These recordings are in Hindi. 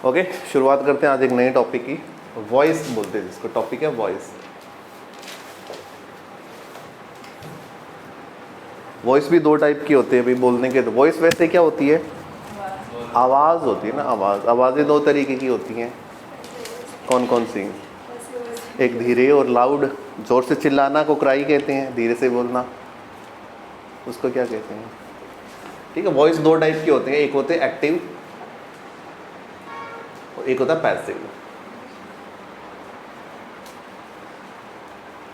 ओके, शुरुआत करते हैं आज एक नए टॉपिक की। वॉइस बोलते हैं जिसको, टॉपिक है वॉइस। वॉइस भी दो टाइप की होती है भाई बोलने के। तो वॉइस वैसे क्या होती है? आवाज़ होती है ना, आवाज़। आवाज़ें दो तरीके की होती हैं। कौन कौन सी? एक धीरे और लाउड, जोर से चिल्लाना को क्राई कहते हैं, धीरे से बोलना उसको क्या कहते हैं? ठीक है, वॉइस दो टाइप की होती है, एक होते हैं एक्टिव और एक होता है पैसिव।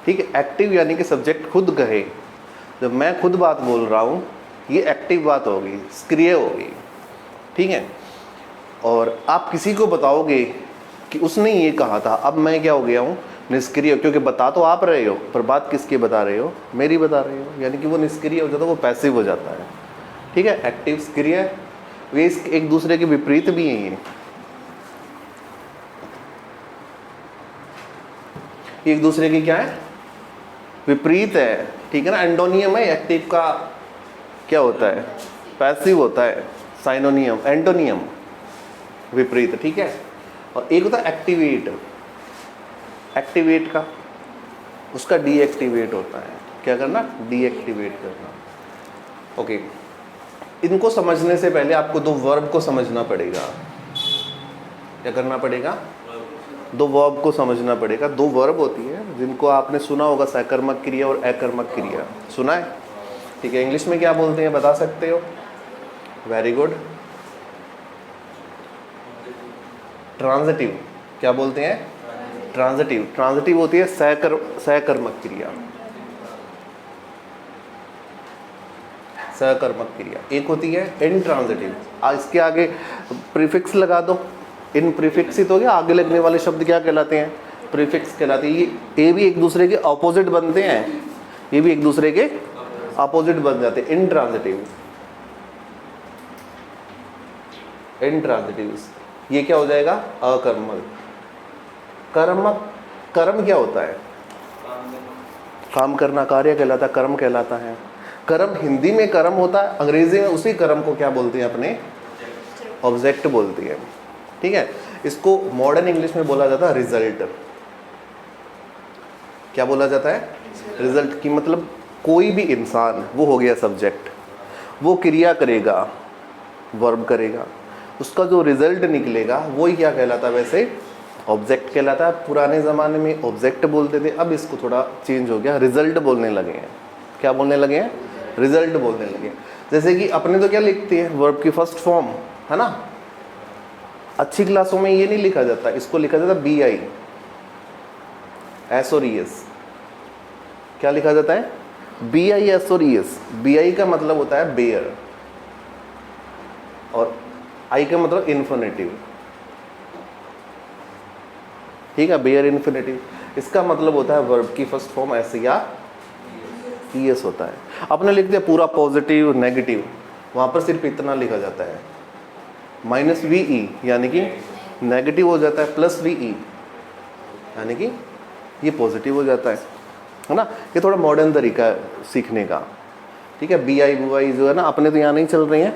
ठीक है, एक्टिव यानी कि सब्जेक्ट खुद कहे, जब मैं खुद बात बोल रहा हूँ ये एक्टिव बात होगी, सक्रिय होगी। ठीक है, और आप किसी को बताओगे कि उसने ये कहा था, अब मैं क्या हो गया हूँ? निष्क्रिय, क्योंकि बता तो आप रहे हो पर बात किसकी बता रहे हो? मेरी बता रहे हो, यानी कि वो निष्क्रिय हो जाता है, वो पैसिव हो जाता है। ठीक है, एक्टिव सक्रिय, वे एक दूसरे के विपरीत भी हैं। ये एक दूसरे की क्या है? विपरीत है। ठीक है ना, एंटोनियम है एक्टिव का, क्या होता है? पैसिव होता है। साइनोनियम, एंटोनियम, विपरीत। ठीक है, और एक होता है एक्टिवेट। एक्टिवेट का, उसका डीएक्टिवेट होता है। क्या करना? डीएक्टिवेट करना। ओके, इनको समझने से पहले आपको दो वर्ब को समझना पड़ेगा। क्या करना पड़ेगा? दो वर्ब को समझना पड़ेगा। दो वर्ब होती है जिनको आपने सुना होगा, सकर्मक क्रिया और अकर्मक क्रिया। सुना है? ठीक है, इंग्लिश में क्या बोलते हैं बता सकते हो? Very good. ट्रांजिटिव, क्या बोलते हैं? ट्रांजिटिव। ट्रांजिटिव होती है सकर्मक क्रिया। सकर्मक क्रिया एक होती है इंट्रांजिटिव। इसके आगे प्रीफिक्स लगा दो, इन प्रीफिक्सित हो गया। आगे लगने वाले शब्द क्या कहलाते हैं? प्रीफिक्स कहलाते हैं। ये भी एक दूसरे के ऑपोजिट बनते हैं, ये भी एक दूसरे के ऑपोजिट बन जाते हैं। इंट्रांजिटिव, इंट्रांजिटिव, ये क्या हो जाएगा? अकर्मक। कर्मक, कर्म क्या होता है? काम करना, कार्य कहलाता है, कर्म कहलाता है। कर्म हिंदी में कर्म होता है, अंग्रेजी में उसी कर्म को क्या बोलते हैं? अपने ऑब्जेक्ट बोलती है। ठीक है, इसको मॉडर्न इंग्लिश में बोला जाता है रिजल्ट। क्या बोला जाता है? रिजल्ट। की मतलब कोई भी इंसान, वो हो गया सब्जेक्ट, वो क्रिया करेगा, वर्ब करेगा, उसका जो रिजल्ट निकलेगा वही क्या कहलाता है? वैसे ऑब्जेक्ट कहलाता है। पुराने ज़माने में ऑब्जेक्ट बोलते थे, अब इसको थोड़ा चेंज हो गया, रिजल्ट बोलने लगे हैं। क्या बोलने लगे हैं? रिजल्ट बोलने लगे हैं। जैसे कि अपने तो क्या लिखते हैं? वर्ब की फर्स्ट फॉर्म, है ना। अच्छी क्लासों में ये नहीं लिखा जाता, इसको लिखा जाता बी आई, एस और ई एस। क्या लिखा जाता है? बी आई, एस और ई एस। बी आई का मतलब होता है बेयर, और आई का मतलब इन्फिनेटिव। ठीक है, बेयर इन्फिनेटिव, इसका मतलब होता है वर्ब की फर्स्ट फॉर्म एस या ई एस होता है। अपने लिखते हैं पूरा पॉजिटिव नेगेटिव, वहाँ पर सिर्फ इतना लिखा जाता है माइनस वी ई, यानी कि नेगेटिव हो जाता है, प्लस वी ई यानी कि ये पॉजिटिव हो जाता है ना। ये थोड़ा मॉडर्न तरीका है सीखने का। ठीक है, बी आई बू आई जो है ना, अपने तो यहाँ नहीं चल रही हैं,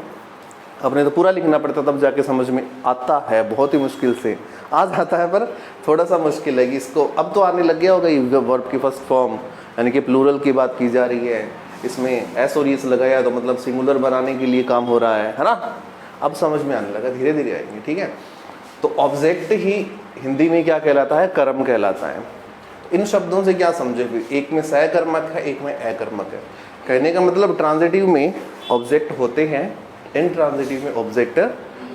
अपने तो पूरा लिखना पड़ता तब जाके समझ में आता है, बहुत ही मुश्किल से आ जाता है, पर थोड़ा सा मुश्किल है कि इसको अब तो आने लग गया होगा। ये वर्ब की फर्स्ट फॉर्म यानी कि प्लूरल की बात की जा रही है, इसमें एस और एस लगाया तो मतलब सिंगुलर बनाने के लिए काम हो रहा है ना। अब समझ में आने लगा, धीरे धीरे आएंगे। ठीक है, तो ऑब्जेक्ट ही हिंदी में क्या कहलाता है? कर्म कहलाता है। इन शब्दों से क्या समझे फिर? एक में सकर्मक है, एक में अकर्मक है। कहने का मतलब ट्रांजिटिव में ऑब्जेक्ट होते हैं, इंट्रांजिटिव में ऑब्जेक्ट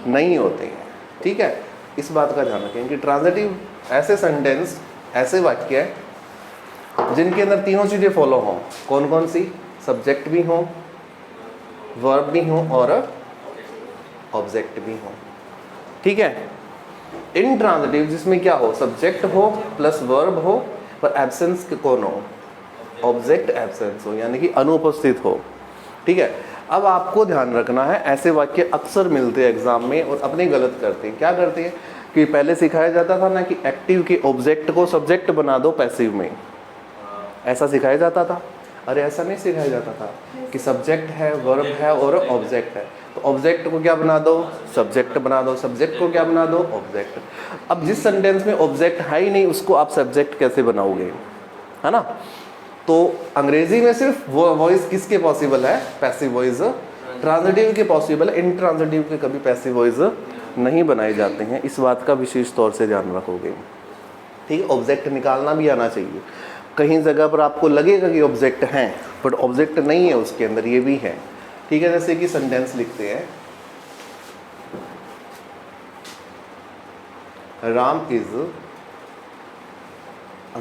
नहीं होते हैं। ठीक है, इस बात का ध्यान रखें कि ट्रांजिटिव ऐसे सेंटेंस, ऐसे वाक्य है जिनके अंदर तीनों चीज़ें फॉलो हों। कौन कौन सी? सब्जेक्ट भी हो, वर्ब भी हो और ऑब्जेक्ट भी हो। ठीक है, इंट्रांजिटिव जिसमें क्या हो? सब्जेक्ट हो प्लस वर्ब हो, पर एब्सेंस कौन हो? ऑब्जेक्ट एब्सेंस हो, यानी कि अनुपस्थित हो। ठीक है, अब आपको ध्यान रखना है, ऐसे वाक्य अक्सर मिलते हैं एग्जाम में और अपने गलत करते हैं। क्या करते हैं कि पहले सिखाया जाता था ना कि एक्टिव के ऑब्जेक्ट को सब्जेक्ट बना दो पैसिव में, ऐसा सिखाया जाता था। अरे ऐसा नहीं सिखाया जाता था कि सब्जेक्ट है, वर्ब है और ऑब्जेक्ट है। तो ऑब्जेक्ट को क्या बना दो, सब्जेक्ट बना दो, सब्जेक्ट को क्या बना दो, ऑब्जेक्ट। अब जिस सेंटेंस में ऑब्जेक्ट है ही नहीं उसको आप सब्जेक्ट कैसे बनाओगे, है ना। तो अंग्रेजी में सिर्फ वो वॉइस किसके पॉसिबल है, पैसिव वॉइस, ट्रांजिटिव के पॉसिबल है, इंट्रांजिटिव के कभी पैसिव वॉइस नहीं बनाए जाते हैं। इस बात का विशेष तौर से ध्यान रखोगे, ठीक है। ऑब्जेक्ट निकालना भी आना चाहिए। कहीं जगह पर आपको लगेगा कि ऑब्जेक्ट हैं बट ऑब्जेक्ट नहीं है उसके अंदर, ये भी है, ठीक है। जैसे कि सेंटेंस लिखते हैं, Ram is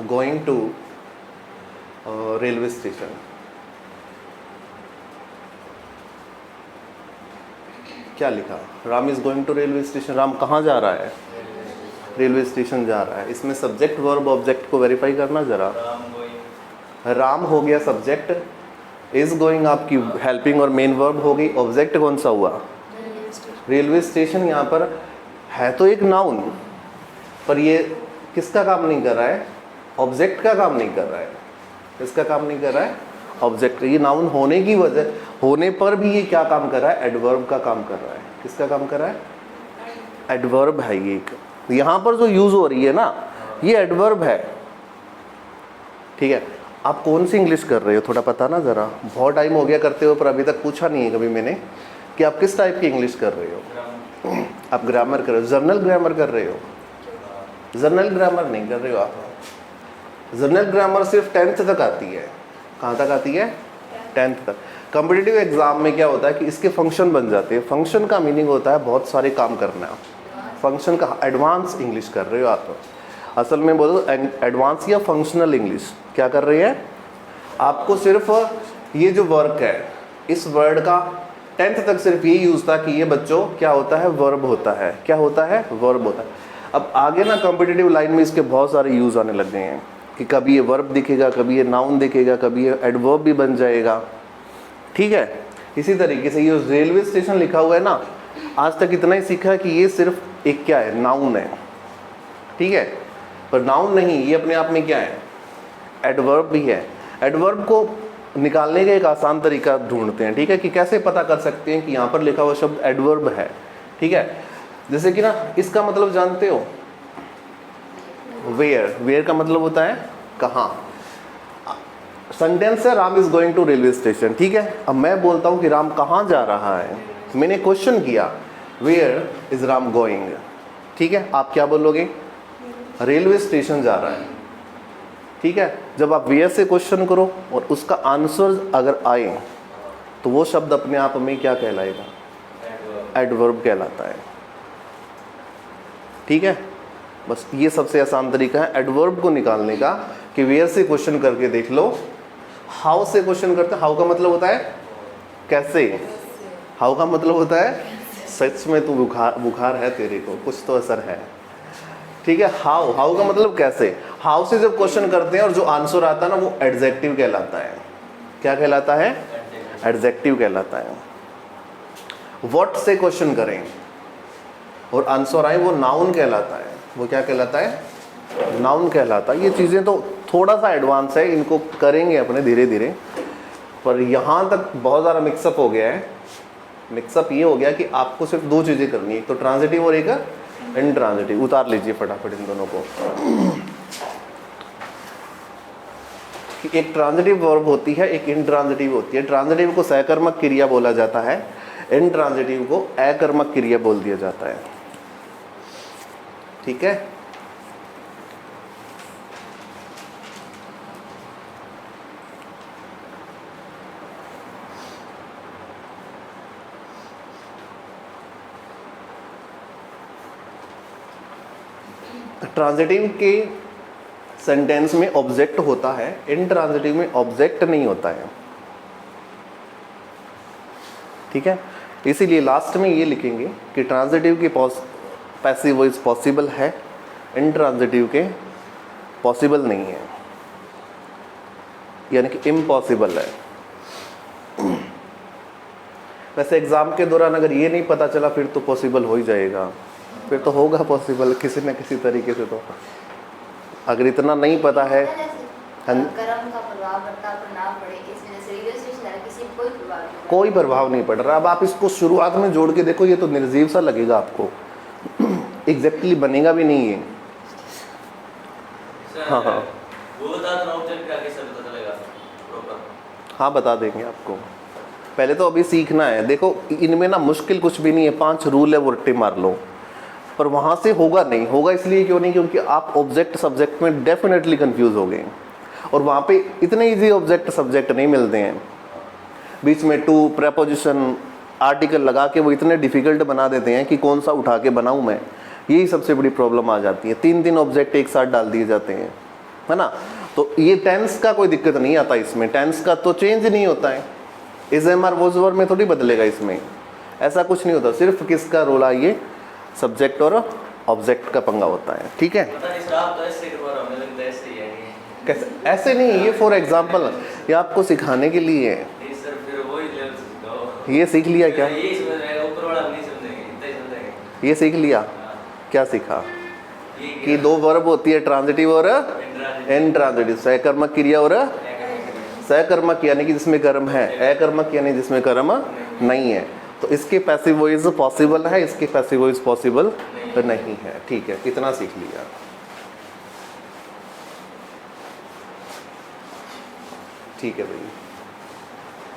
going to railway station. क्या लिखा, Ram is going to railway station. Ram कहाँ जा रहा है, रेलवे स्टेशन जा रहा है। इसमें सब्जेक्ट वर्ब ऑब्जेक्ट को वेरीफाई करना जरा। राम हो गया सब्जेक्ट, इज गोइंग आपकी हेल्पिंग और मेन वर्ब हो गई, ऑब्जेक्ट कौन सा हुआ, रेलवे स्टेशन। यहाँ पर है तो एक नाउन, पर ये किसका काम नहीं कर रहा है, ऑब्जेक्ट का काम नहीं कर रहा है। किसका काम नहीं कर रहा है, ऑब्जेक्ट। ये नाउन होने की वजह होने पर भी ये क्या काम कर रहा है, एडवर्ब का काम कर रहा है। किसका काम कर रहा है, एडवर्ब है ये एक। यहाँ पर जो यूज हो रही है ना ये एडवर्ब है, ठीक है। आप कौन सी इंग्लिश कर रहे हो थोड़ा पता ना जरा, बहुत टाइम हो गया करते हो पर अभी तक पूछा नहीं है कभी मैंने कि आप किस टाइप की इंग्लिश कर रहे हो। आप ग्रामर कर रहे हो, जर्नल ग्रामर कर रहे हो, जर्नल ग्रामर नहीं कर रहे हो आप। जर्नल ग्रामर सिर्फ 10th तक आती है। कहाँ तक आती है, 10th तक। कॉम्पिटिटिव एग्जाम में क्या होता है कि इसके फंक्शन बन जाते हैं। फंक्शन का मीनिंग होता है बहुत सारे काम करना। फंक्शन का एडवांस इंग्लिश कर रहे हो आप, असल में बोलो एडवांस या फंक्शनल इंग्लिश क्या कर रही है। आपको सिर्फ ये जो वर्क है इस वर्ड का 10th तक सिर्फ ये यूज था कि ये बच्चों क्या होता है, वर्ब होता है। क्या होता है, वर्ब होता है। अब आगे ना कॉम्पिटिटिव लाइन में इसके बहुत सारे यूज आने लग गए हैं कि कभी ये वर्ब दिखेगा, कभी ये नाउन दिखेगा, कभी ये एडवर्ब भी बन जाएगा, ठीक है। इसी तरीके से ये रेलवे स्टेशन लिखा हुआ है ना, आज तक इतना ही सीखा कि ये सिर्फ एक क्या है, नाउन है, ठीक है। पर नाउन नहीं, ये अपने आप में क्या है, एडवर्ब भी है। एडवर्ब को निकालने का एक आसान तरीका ढूंढते हैं, ठीक है, कि कैसे पता कर सकते हैं कि यहाँ पर लिखा हुआ शब्द एडवर्ब है, ठीक है। जैसे कि ना इसका मतलब जानते हो, वेयर। वेयर का मतलब होता है कहाँ। सेंटेंस है Ram is going to railway station, ठीक है। अब मैं बोलता हूँ कि राम कहाँ जा रहा है, मैंने क्वेश्चन किया वेयर इज राम गोइंग, ठीक है। आप क्या बोलोगे, रेलवे स्टेशन जा रहा है, ठीक है। जब आप वेयर से क्वेश्चन करो और उसका आंसर अगर आए तो वो शब्द अपने आप में क्या कहलाएगा, एडवर्ब कहलाता है, ठीक है। बस ये सबसे आसान तरीका है एडवर्ब को निकालने का कि वेयर से क्वेश्चन करके देख लो। हाउ से क्वेश्चन करते हैं, हाउ का मतलब होता है कैसे, हाउ का मतलब होता है सच में तू बुखार है तेरे को, कुछ तो असर है, ठीक है। हाउ, हाउ का मतलब कैसे। हाउ से जब क्वेश्चन करते हैं और जो आंसर आता है ना वो एडजेक्टिव कहलाता है। क्या कहलाता है, एडजेक्टिव कहलाता है। व्हाट से क्वेश्चन करें और आंसर आए वो नाउन कहलाता है। वो क्या कहलाता है, नाउन कहलाता है। ये चीज़ें तो थोड़ा सा एडवांस है, इनको करेंगे अपने धीरे धीरे, पर यहाँ तक बहुत ज़्यादा मिक्सअप हो गया है। मिक्सअप ये हो गया कि आपको सिर्फ दो चीज़ें करनी है, एक तो ट्रांजिटिव और एक इंट्रांजिटिव। उतार लीजिए फटाफट इन दोनों को। एक ट्रांजिटिव वर्ब होती है, एक इंट्रांजिटिव होती है। ट्रांजिटिव को सहकर्मक क्रिया बोला जाता है, इंट्रांजिटिव को अकर्मक क्रिया बोल दिया जाता है, ठीक है। ट्रांजिटिव के सेंटेंस में ऑब्जेक्ट होता है, इंट्रांजिटिव में ऑब्जेक्ट नहीं होता है, ठीक है। इसीलिए लास्ट में ये लिखेंगे कि ट्रांजिटिव की पैसिव वॉइस पॉसिबल है, इंट्रांजिटिव के पॉसिबल नहीं है, यानी कि इम्पॉसिबल है। वैसे एग्जाम के दौरान अगर ये नहीं पता चला फिर तो पॉसिबल हो ही जाएगा, फिर तो होगा पॉसिबल किसी न किसी तरीके से। तो अगर इतना नहीं पता है, कर्म का प्रभाव बढ़ता प्रभाव पड़े, इस वजह से रेलवे स्टेशन किसी कोई प्रभाव नहीं पड़ रहा। अब आप इसको शुरुआत में जोड़ के देखो, ये तो निर्जीव सा लगेगा आपको, एग्जैक्टली बनेगा भी नहीं ये। हाँ हाँ हाँ बता देंगे आपको, पहले तो अभी सीखना है। देखो इनमें ना मुश्किल कुछ भी नहीं है, 5 रूल है वो रट्टे मार लो, पर वहाँ से होगा नहीं। होगा इसलिए क्यों नहीं, क्योंकि आप ऑब्जेक्ट सब्जेक्ट में डेफिनेटली कंफ्यूज हो गए, और वहाँ पे इतने इजी ऑब्जेक्ट सब्जेक्ट नहीं मिलते हैं। बीच में टू, प्रेपोजिशन, आर्टिकल लगा के वो इतने डिफिकल्ट बना देते हैं कि कौन सा उठा के बनाऊँ मैं, यही सबसे बड़ी प्रॉब्लम आ जाती है। 3 ऑब्जेक्ट एक साथ डाल दिए जाते हैं, है ना। तो ये टेंस का कोई दिक्कत नहीं आता इसमें, टेंस का तो चेंज नहीं होता है, is am are was were में थोड़ी बदलेगा इसमें, ऐसा कुछ नहीं होता। सिर्फ किसका रोल है, ये सब्जेक्ट और ऑब्जेक्ट का पंगा होता है, ठीक है। कैसे ऐसे नहीं, ये फॉर एग्जाम्पल, ये आपको सिखाने के लिए है। ये सीख लिया क्या, ये सीख लिया, क्या सीखा कि 2 वर्ब होती है, ट्रांजिटिव और इनट्रांजिटिव, सहकर्मक क्रिया और सहकर्मक यानी कि जिसमें कर्म है, अकर्मक यानी जिसमें कर्म नहीं है। तो इसके पैसिव वॉइस पॉसिबल है, इसके पैसिव वॉइस पॉसिबल नहीं है, ठीक है, इतना सीख लिया। ठीक है भाई,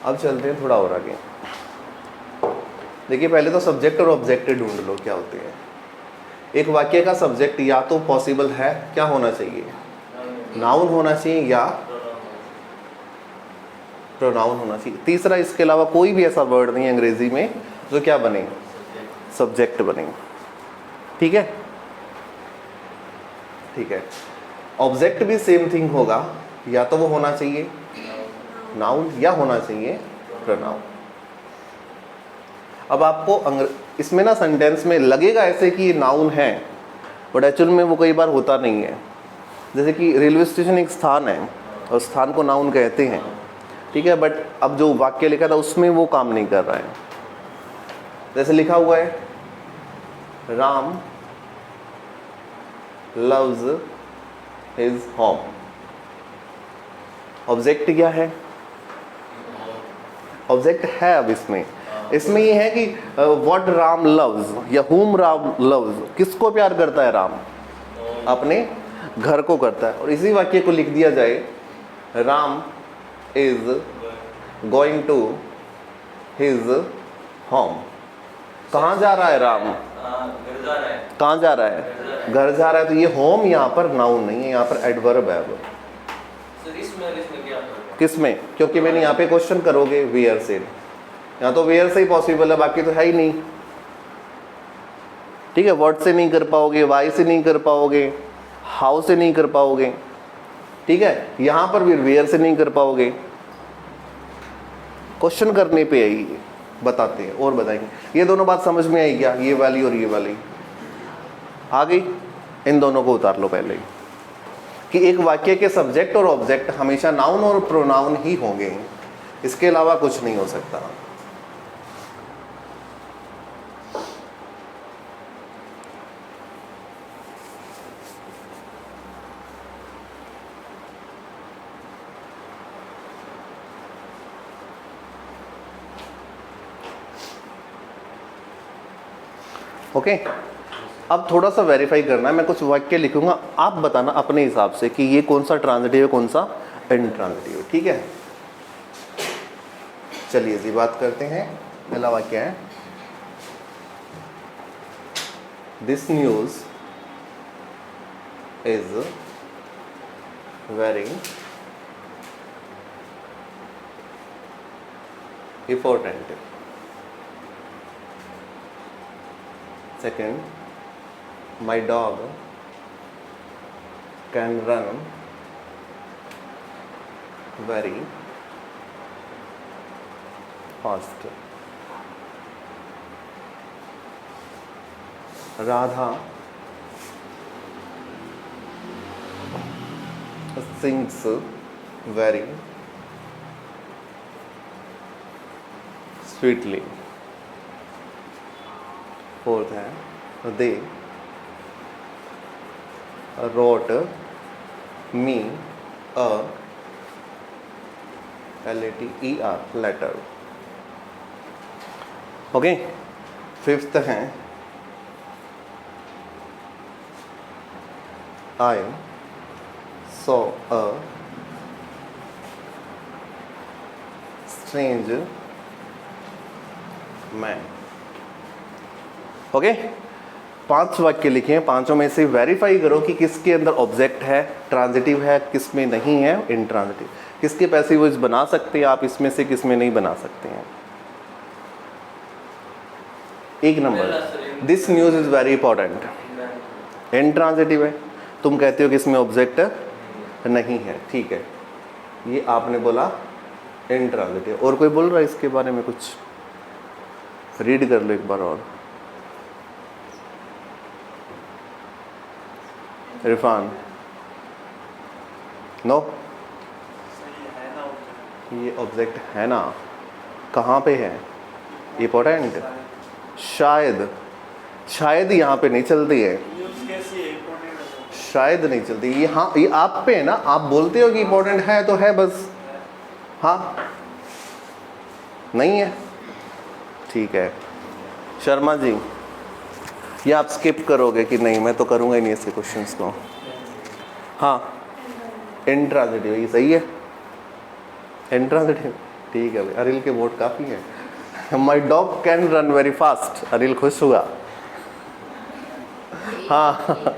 अब चलते हैं थोड़ा और आगे। देखिए पहले तो सब्जेक्ट और ऑब्जेक्ट ढूंढ लो क्या होते हैं। एक वाक्य का सब्जेक्ट या तो पॉसिबल है, क्या होना चाहिए, नाउन होना चाहिए या प्रोनाउन होना चाहिए। तीसरा, इसके अलावा कोई भी ऐसा वर्ड नहीं है अंग्रेजी में जो क्या बने, सब्जेक्ट बने, ठीक है। ठीक है, ऑब्जेक्ट भी सेम थिंग होगा, या तो वो होना चाहिए नाउन या होना चाहिए प्रोनाउन। अब आपको इसमें ना सेंटेंस में लगेगा ऐसे कि ये नाउन है, बट एक्चुअल में वो कई बार होता नहीं है। जैसे कि रेलवे स्टेशन एक स्थान है और स्थान को नाउन कहते हैं, ठीक है, बट अब जो वाक्य लिखा था उसमें वो काम नहीं कर रहा है। जैसे लिखा हुआ है, Ram loves his home, object क्या है, ऑब्जेक्ट है। अब इसमें ये है कि व्हाट राम लव्स या whom राम लव्स, किसको प्यार करता है राम, अपने घर को करता है। और इसी वाक्य को लिख दिया जाए, Ram is going to his home. कहाँ जा रहा है राम, कहाँ जा रहा है, घर जा रहा है। तो ये होम यहाँ पर नाउन नहीं है, यहाँ पर एडवर्ब है। अब किसमें, क्योंकि मैंने यहाँ पे क्वेश्चन करोगे वेयर से, यहाँ तो वेयर से ही पॉसिबल है, बाकी तो है ही नहीं, ठीक है। व्हाट से नहीं कर पाओगे, वाई से नहीं कर पाओगे, हाउ से नहीं कर पाओगे, ठीक है। यहाँ पर भी वेयर से नहीं कर पाओगे, क्वेश्चन करने पे आई बताते हैं और बताएंगे। ये दोनों बात समझ में आई क्या, ये वाली और ये वाली आ गई। इन दोनों को उतार लो पहले, कि एक वाक्य के सब्जेक्ट और ऑब्जेक्ट हमेशा नाउन और प्रोनाउन ही होंगे, इसके अलावा कुछ नहीं हो सकता। ओके, अब थोड़ा सा वेरीफाई करना है। मैं कुछ वाक्य लिखूंगा, आप बताना अपने हिसाब से कि ये कौन सा ट्रांजिटिव है, कौन सा इनट्रांजिटिव है, ठीक है। चलिए जी बात करते हैं। पहला वाक्य है, this news is very important. Second, my dog can run very fast. Radha sings very sweetly. Fourth है, they wrote me a letter okay, fifth है I saw a strange man. Okay, 5 वाक्य लिखे हैं, पांचों में से वेरीफाई करो कि किसके अंदर ऑब्जेक्ट है, ट्रांजिटिव है, किस में नहीं है, इंट्रांजिटिव। किसके पैसिव वॉइस बना सकते हैं आप इसमें से, किस में नहीं बना सकते हैं। एक number, this news is very important, intransitive है। तुम कहते हो कि इसमें ऑब्जेक्ट नहीं है, ठीक है, ये आपने बोला इंट्रांजिटिव। और कोई बोल रहा है इसके बारे में कुछ? रीड कर लो एक बार और। इरफान, नो, ये ऑब्जेक्ट है ना, कहाँ पे है, इंपॉर्टेंट। शायद, शायद यहाँ पे नहीं चलती है, शायद नहीं चलती ये। हाँ, ये आप पे है ना, आप बोलते हो कि इंपॉर्टेंट है तो है बस, हाँ नहीं है, ठीक है। शर्मा जी, ये आप स्किप करोगे कि नहीं? मैं तो करूँगा ही नहीं ऐसे क्वेश्चंस को। हाँ, इंट्रांजिटिव, ये सही है, इंट्रांजिटिव, ठीक है भाई। अनिल के वोट काफ़ी है। My dog can run very fast, Anil खुश हुआ। हाँ,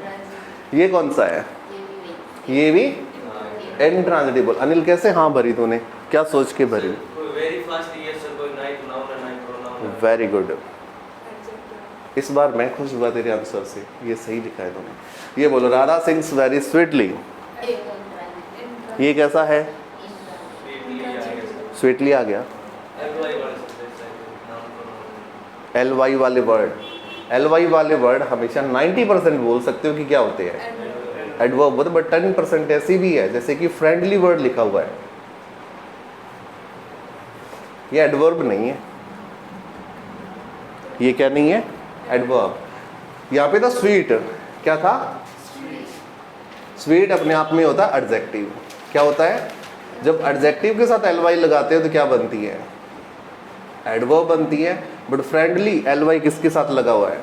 ये कौन सा है? ये भी इंट्रांजिटिव। अनिल कैसे हाँ भरी तूने, क्या सोच के भरी? वेरी गुड, इस बार मैं खुश हुआ तेरे आंसर से, ये सही लिखा है तुमने। ये बोलो, राधा सिंग्स वेरी स्वीटली, ये कैसा है? स्वीटली आ गया। एल वाई वाले वर्ड, एल वाई वाले वर्ड हमेशा 90% बोल सकते हो कि क्या होते हैं, एडवर्ब होते, बट 10% ऐसी भी है, जैसे कि फ्रेंडली वर्ड लिखा हुआ है, ये एडवर्ब नहीं है। ये क्या नहीं है? एडवर्ब। यहाँ पे था स्वीट, क्या था? स्वीट अपने आप में होता है एडजेक्टिव। क्या होता है? जब एडजेक्टिव के साथ एल वाई लगाते हो तो क्या बनती है? एडवर्ब बनती है। बट फ्रेंडली, एल वाई किसके साथ लगा हुआ है?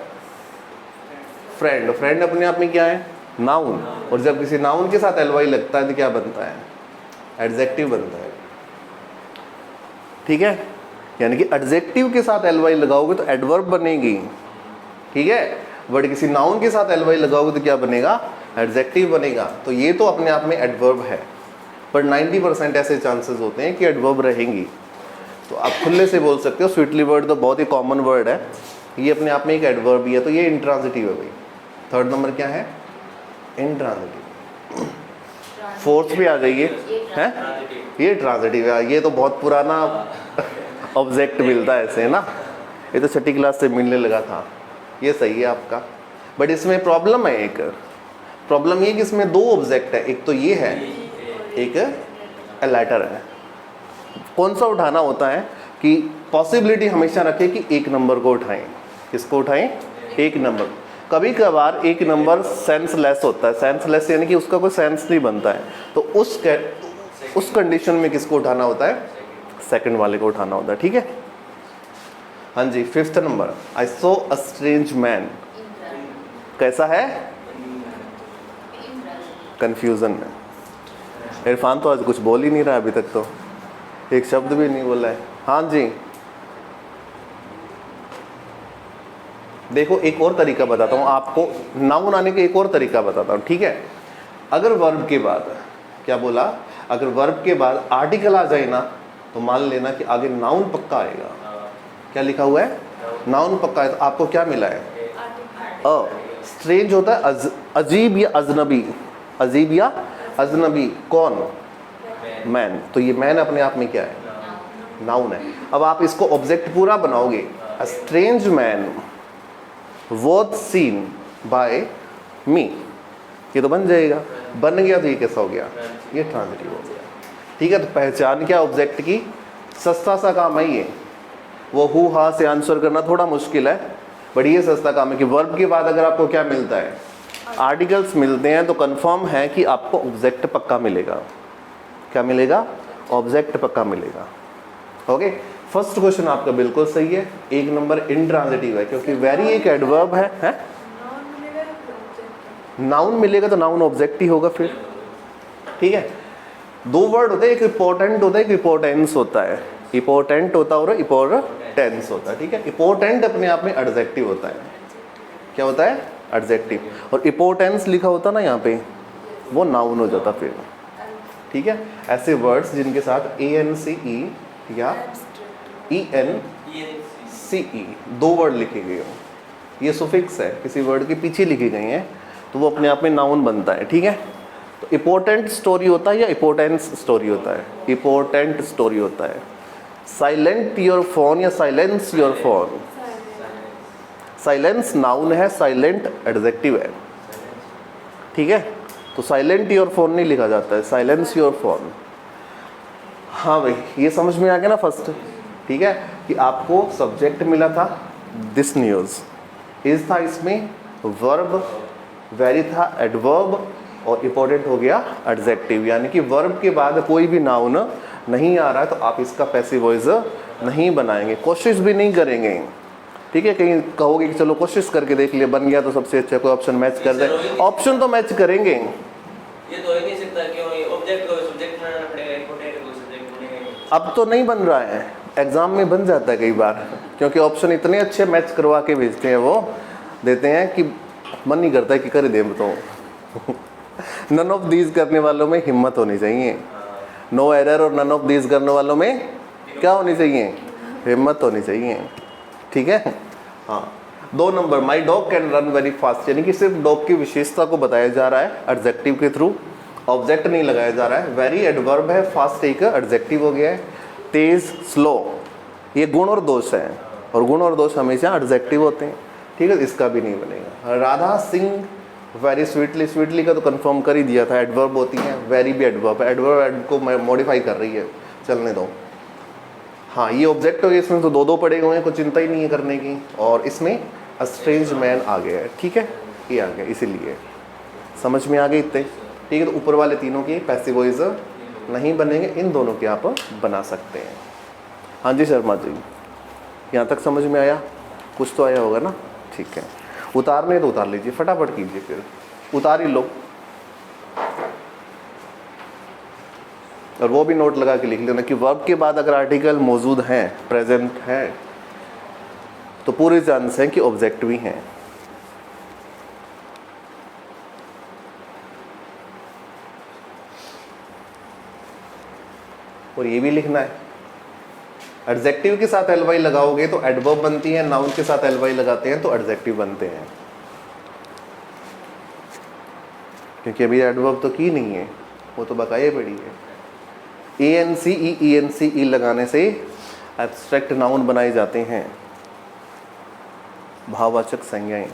फ्रेंड। फ्रेंड अपने आप में क्या है? नाउन। और जब किसी नाउन के साथ एल वाई लगता है तो क्या बनता है? एडजेक्टिव बनता है। ठीक है, यानी कि एडजेक्टिव के साथ एल वाई लगाओगे तो एडवर्ब बनेगी, ठीक है। बट किसी नाउन के साथ एल वाई लगाओगे तो क्या बनेगा? एडजेक्टिव बनेगा। तो ये तो अपने आप में एडवर्ब है, पर 90% ऐसे चांसेस होते हैं कि एडवर्ब रहेंगी। तो आप खुले से बोल सकते हो स्वीटली वर्ड तो बहुत ही कॉमन वर्ड है, ये अपने आप में एक एडवर्ब ही है, तो ये इंट्रांजिटिव है भाई। थर्ड नंबर क्या है? इंट्रांजिटिव। फोर्थ पे आ जाइए, हैं? ये ट्रांजिटिव है, ये तो बहुत पुराना ऑब्जेक्ट मिलता है ऐसे ना, ये तो छठी क्लास से मिलने लगा था। ये सही है आपका, बट इसमें प्रॉब्लम है। एक प्रॉब्लम ये कि इसमें दो ऑब्जेक्ट है, एक तो ये है, एक लेटर है। कौन सा उठाना होता है कि पॉसिबिलिटी हमेशा रखें कि एक नंबर को उठाएं। किसको उठाएं? एक नंबर। कभी कभार एक नंबर सेंसलेस होता है, सेंसलेस यानी कि उसका कोई सेंस नहीं बनता है, तो उस कंडीशन में किसको उठाना होता है? सेकंड वाले को उठाना होता है, ठीक है। हाँ जी, fifth number, I saw a strange man. कैसा है? कंफ्यूजन में। इरफान तो आज कुछ बोल ही नहीं रहा अभी तक, तो एक शब्द भी नहीं बोला है। हाँ जी, देखो एक और तरीका बताता हूँ आपको, नाउन आने का एक और तरीका बताता हूँ, ठीक है। अगर वर्ब के बाद, क्या बोला? अगर वर्ब के बाद आर्टिकल आ जाए ना, तो मान लेना कि आगे नाउन पक्का आएगा। क्या लिखा हुआ है? नाउन पक्का है। तो आपको क्या मिला है? स्ट्रेंज होता है अजीब या अजनबी। अजीब या अजनबी कौन? मैन। तो ये मैन अपने आप में क्या है? नाउन है। अब आप इसको ऑब्जेक्ट पूरा बनाओगे, a strange man was seen by me, ये तो बन जाएगा। बन गया तो ये कैसा हो गया? ये ट्रांजिटिव हो गया, ठीक है। तो पहचान क्या ऑब्जेक्ट की? सस्ता सा काम है ये, वो हु हा से आंसर करना थोड़ा मुश्किल है, बट ये सस्ता काम है कि वर्ब के बाद अगर आपको क्या मिलता है? आर्टिकल्स मिलते हैं, तो कंफर्म है कि आपको ऑब्जेक्ट पक्का मिलेगा। क्या मिलेगा? ऑब्जेक्ट पक्का मिलेगा। ओके, फर्स्ट क्वेश्चन आपका बिल्कुल सही है, 1 नंबर इंट्रांजिटिव है क्योंकि वेरी एक एडवर्ब है? नाउन मिलेगा तो नाउन ऑब्जेक्ट ही होगा फिर, ठीक है। 2 वर्ड होते हैं, एक इंपॉर्टेंट होता है, एक इंपॉर्टेंस होता है। इंपॉर्टेंट होता है और इंपॉर्टेंस होता है, ठीक है। इंपॉर्टेंट अपने आप में एडजेक्टिव होता है, क्या होता है? एडजेक्टिव। और इंपॉर्टेंस लिखा होता ना यहाँ पे, वो नाउन हो जाता फिर, ठीक है। ऐसे वर्ड्स जिनके साथ ANCE या ENCE 2 वर्ड लिखे गए हो, ये सुफिक्स है, किसी वर्ड के पीछे लिखे गए हैं, तो वो अपने आप में नाउन बनता है, ठीक है। तो इंपॉर्टेंट स्टोरी होता है या इंपॉर्टेंस स्टोरी होता है? इंपॉर्टेंट स्टोरी होता है। साइलेंट योर फोन या silence your phone? Silence noun है, साइलेंट एडजेक्टिव है, ठीक है। तो साइलेंट योर फोन नहीं लिखा जाता है, साइलेंस योर फोन। हाँ भाई, ये समझ में आ गया ना फर्स्ट, ठीक है। कि आपको सब्जेक्ट मिला था दिस न्यूज़, इज था इसमें वर्ब, वेरी था एडवर्ब, और इंपॉर्टेंट हो गया एडजेक्टिव। यानी कि वर्ब के बाद कोई भी नाउन नहीं आ रहा है तो आप इसका पैसिव वॉइस नहीं बनाएंगे, कोशिश भी नहीं करेंगे, ठीक है। कहीं कहोगे कि चलो कोशिश करके देख लिया, बन गया तो सबसे अच्छा, कोई ऑप्शन मैच कर दे, ऑप्शन तो मैच करेंगे। ये तो हो ही नहीं सकता, क्यों? ऑब्जेक्ट को सब्जेक्ट बनाना पड़ेगा, इंपॉर्टेंट को सब्जेक्ट बनेगा। अब तो नहीं बन रहा है, एग्जाम में बन जाता है कई बार, क्योंकि ऑप्शन इतने अच्छे मैच करवा के भेजते हैं, वो देते हैं कि मन नहीं करता है कि कर दें। तो नन ऑफ दीज करने वालों में हिम्मत होनी चाहिए, नो एरर, और नन ऑफ दीज करने वालों में क्या होनी चाहिए? हिम्मत होनी चाहिए, ठीक है। हाँ, 2 number, my dog can run very fast, यानी कि सिर्फ डॉग की विशेषता को बताया जा रहा है एडजेक्टिव के थ्रू, ऑब्जेक्ट नहीं लगाया जा रहा है। वेरी एडवर्ब है, फास्ट एक एडजेक्टिव हो गया है। तेज, स्लो, ये गुण और दोष है, और गुण और दोष हमेशा एडजेक्टिव होते हैं, ठीक है। इसका भी नहीं बनेगा। Radha Singh very sweetly, sweetly का तो कंफर्म कर ही दिया था, एडवर्ब होती है, वेरी भी एडवर्ब है, एडवर्ब को मॉडिफाई कर रही है, चलने दो। हाँ, ये ऑब्जेक्ट हो गया, इसमें तो 2 पड़े हुए हैं, कुछ चिंता ही नहीं है करने की, और इसमें अ स्ट्रेंज मैन आ गया है, ठीक है, ये आ गया, इसीलिए समझ में आ गए इतने, ठीक है। तो ऊपर वाले तीनों की पैसिव वॉइस नहीं बनेंगे, इन दोनों के आप बना सकते हैं। हाँ जी शर्मा जी, यहाँ तक समझ में आया? कुछ तो आया होगा ना, ठीक है। उतारने तो उतार लीजिए, फटाफट कीजिए, फिर उतार ही लो, और वो भी नोट लगा के लिख लेना कि वर्ब के बाद अगर आर्टिकल मौजूद हैं, प्रेजेंट है, तो पूरे चांस हैं कि ऑब्जेक्ट भी हैं। और ये भी लिखना है, एडजेक्टिव के साथ एलवाई लगाओगे तो एडवर्ब बनती है, नाउन के साथ एलवाई लगाते हैं तो एडजेक्टिव बनते हैं, क्योंकि अभी एडवर्ब तो की नहीं है, वो तो बकाये पड़ी है। ANCE ENCE लगाने से एब्स्ट्रैक्ट नाउन बनाए जाते हैं, भाववाचक संज्ञाएं।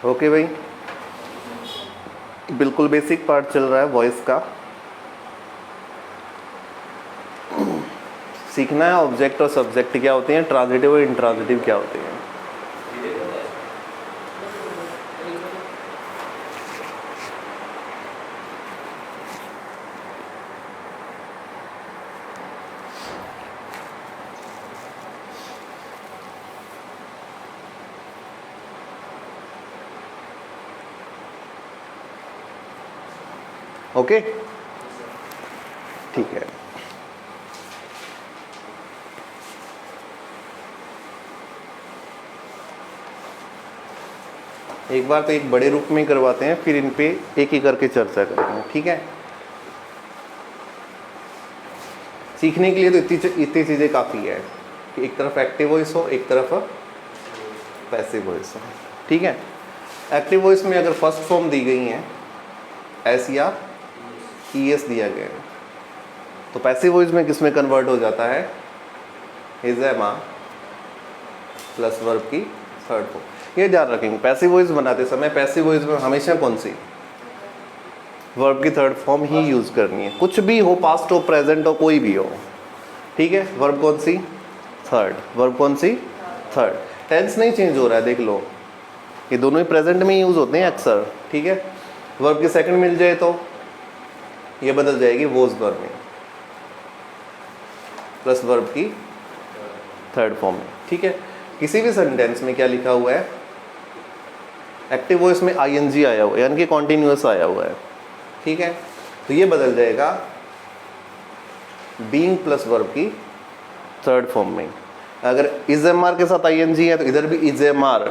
ओके भाई, बिल्कुल बेसिक पार्ट चल रहा है वॉइस का। सीखना है ऑब्जेक्ट और सब्जेक्ट क्या होते हैं, ट्रांजिटिव और इंट्रांजिटिव क्या होते हैं। ओके, ठीक है। एक बार तो एक बड़े रूप में करवाते हैं, फिर इन पे एक ही करके चर्चा करेंगे, ठीक है। सीखने के लिए तो इतनी चीज़ें काफ़ी है कि एक तरफ एक्टिव वॉइस हो, एक तरफ पैसिव वॉइस हो, ठीक है। एक्टिव वॉइस में अगर फर्स्ट फॉर्म दी गई है एस या ई एस दिया गया है, तो पैसिव वॉइस में किस में कन्वर्ट हो जाता है, इज एमा प्लस वर्ब की थर्ड फॉर्म। ये ध्यान रखेंगे, पैसिव वॉइस बनाते समय पैसिव वॉइस में हमेशा कौन सी वर्ब की थर्ड फॉर्म ही यूज़ करनी है, कुछ भी हो, पास्ट हो, प्रेजेंट हो, कोई भी हो, ठीक है। वर्ब कौन सी, थर्ड। वर्ब कौन सी, थर्ड। टेंस नहीं चेंज हो रहा है, देख लो, ये दोनों ही प्रेजेंट में यूज़ होते हैं अक्सर, ठीक है। वर्ब की सेकंड मिल जाए तो ये बदल जाएगी वोज वर्ब में, प्लस वर्ब की थर्ड फॉर्म में, ठीक है। किसी भी सेंटेंस में क्या लिखा हुआ है, एक्टिव वॉइस में आईएनजी आया हुआ है, यानी कि कॉन्टिन्यूअस आया हुआ है, ठीक है। तो ये बदल जाएगा बीइंग प्लस वर्ब की थर्ड फॉर्म में। अगर इज एम आर के साथ आईएनजी है तो इधर भी is am are,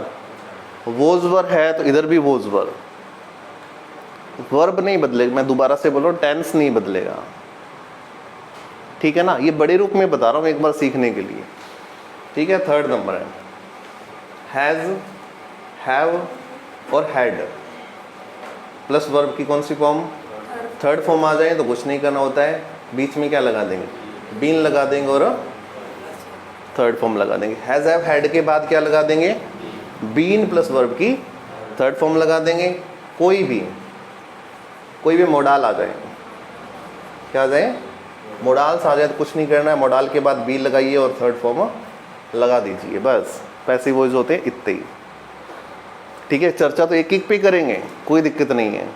was verb है तो इधर भी वोज वर्ब। वर्ब नहीं बदलेगा, मैं दोबारा से बोल रहा हूँ, टेंस नहीं बदलेगा, ठीक है ना। ये बड़े रूप में बता रहा हूँ एक बार सीखने के लिए, ठीक है। थर्ड नंबर है हैज़, हैव और हैड प्लस वर्ब की कौन सी फॉर्म, थर्ड फॉर्म आ जाए तो कुछ नहीं करना होता है, बीच में क्या लगा देंगे, बीन लगा देंगे और थर्ड फॉर्म लगा देंगे। हैज़, हैव, हैड के बाद क्या लगा देंगे, बीन प्लस वर्ब की थर्ड फॉर्म लगा देंगे। कोई भी मोडाल आ जाए, क्या आ जाए, मोडाल्स आ जाए तो कुछ नहीं करना है, मोडाल के बाद बी लगाइए और थर्ड फॉर्म लगा दीजिए, बस। पैसिव वॉइस होते हैं इतने ही, ठीक है। चर्चा तो एक एक पे करेंगे, कोई दिक्कत नहीं है,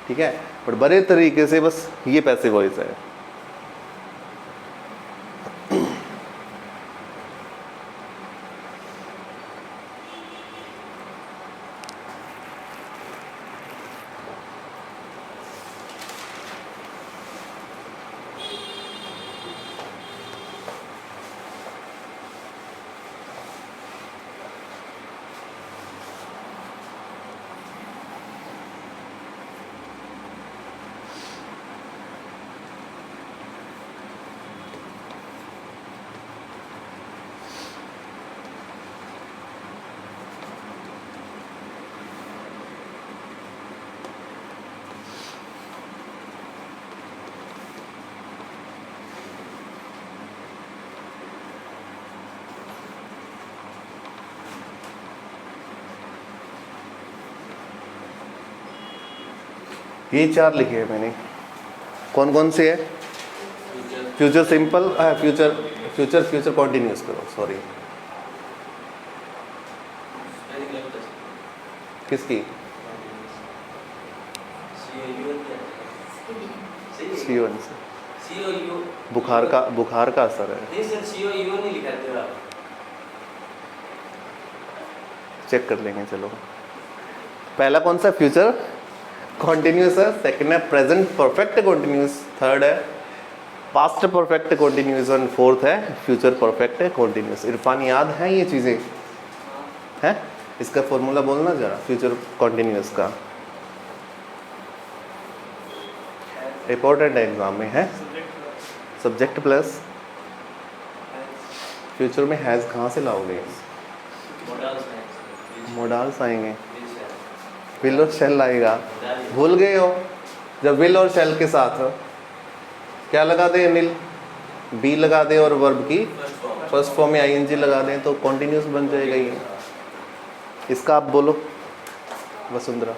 ठीक है, बट बड़े तरीके से बस ये पैसिव वॉइस है। ये चार लिखे हैं मैंने, कौन कौन से है, फ्यूचर सिंपल, फ्यूचर कॉन्टिन्यूस करो, सॉरी किसकी, C1 से बुखार का असर है, नहीं सर, CO नहीं लिखा थे आप, चेक कर लेंगे, चलो। पहला कौन सा, फ्यूचर कॉन्टिन्यूस है, सेकंड है प्रेजेंट परफेक्ट कॉन्टिन्यूस, थर्ड है पास्ट परफेक्ट कॉन्टिन्यूस और फोर्थ है फ्यूचर परफेक्ट कॉन्टिन्यूस। इरफान याद है ये चीज़ें हैं, इसका फॉर्मूला बोलना जरा फ्यूचर कॉन्टिन्यूस का, इंपॉर्टेंट है एग्जाम में, है सब्जेक्ट प्लस फ्यूचर में हैज़ कहाँ से लाओगे, मोडाल्स आएंगे, विल और शेल आएगा, भूल गए हो, जब विल और शेल के साथ क्या लगा दें, नील बी लगा दें और वर्ब की फर्स्ट फॉर्म में आईएनजी लगा दें तो कॉन्टिन्यूस बन जाएगा ये। इसका आप बोलो वसुंधरा,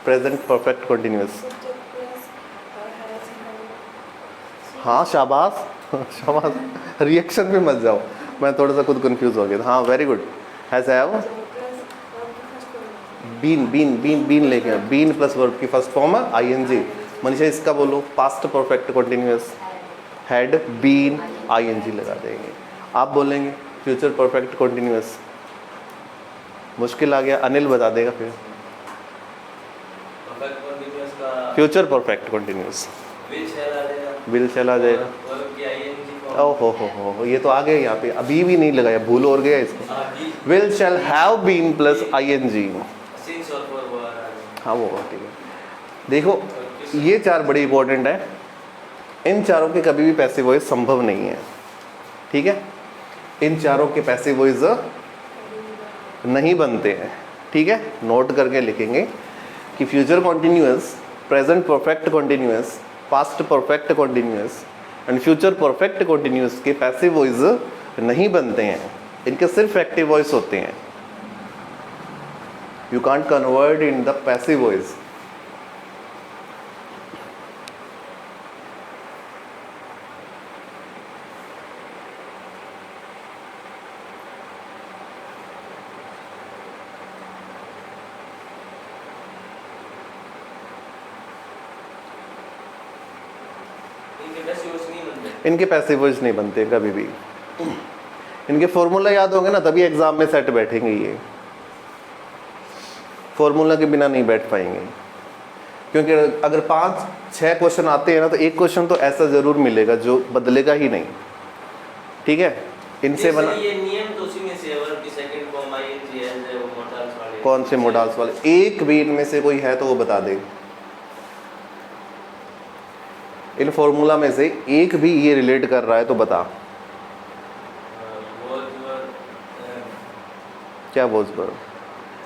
प्रेजेंट परफेक्ट कॉन्टिन्यूस। हाँ शाबाश शाबाश, रिएक्शन पे मत जाओ, मैं थोड़ा सा खुद कंफ्यूज हो गया। हाँ very good, has, have, been लेके, बीन प्लस वर्ब की फर्स्ट फॉर्म है आईएनजी। मनीषा इसका बोलो, past perfect continuous, had, been, ING लगा देंगे। आप बोलेंगे फ्यूचर परफेक्ट कॉन्टिन्यूअस, मुश्किल आ गया, अनिल बता देगा फिर। फ्यूचर परफेक्ट कॉन्टिन्यूअस, विल चला जाएगा, ओहो हो, ये तो आ गया यहाँ पे, अभी भी नहीं लगाया, भूल और गया इसको। Will shall have been plus ING, हाँ वो ठीक है। देखो ये चार बड़ी इंपॉर्टेंट है, इन चारों के कभी भी पैसिव वॉइस संभव नहीं है, ठीक है। इन चारों के पैसिव वॉइस नहीं बनते हैं, ठीक है, नोट करके लिखेंगे कि future continuous, present perfect continuous, past perfect continuous and future perfect continuous के पैसिव वॉइस नहीं बनते हैं, इनके सिर्फ एक्टिव वॉइस होते हैं। You can't convert in the passive voice. इनके पैसिव वॉइस नहीं बनते कभी भी। इनके फॉर्मूला याद होंगे ना, तभी एग्जाम में सेट बैठेंगे। ये फॉर्मूला के बिना नहीं बैठ पाएंगे, क्योंकि अगर 5-6 क्वेश्चन आते हैं ना, तो एक क्वेश्चन तो ऐसा जरूर मिलेगा जो बदलेगा ही नहीं। ठीक है, इनसे बना ये नियम तो उसी में से है, वर्ब की सेकंड फॉर्म आईएनजी है, वो मोडाल्स वाले। कौन से मोडाल्स वाले? एक भी इनमें से कोई है तो वो बता दे। इन फॉर्मूला में से एक भी ये रिलेट कर रहा है तो बता। क्या बोझ पर?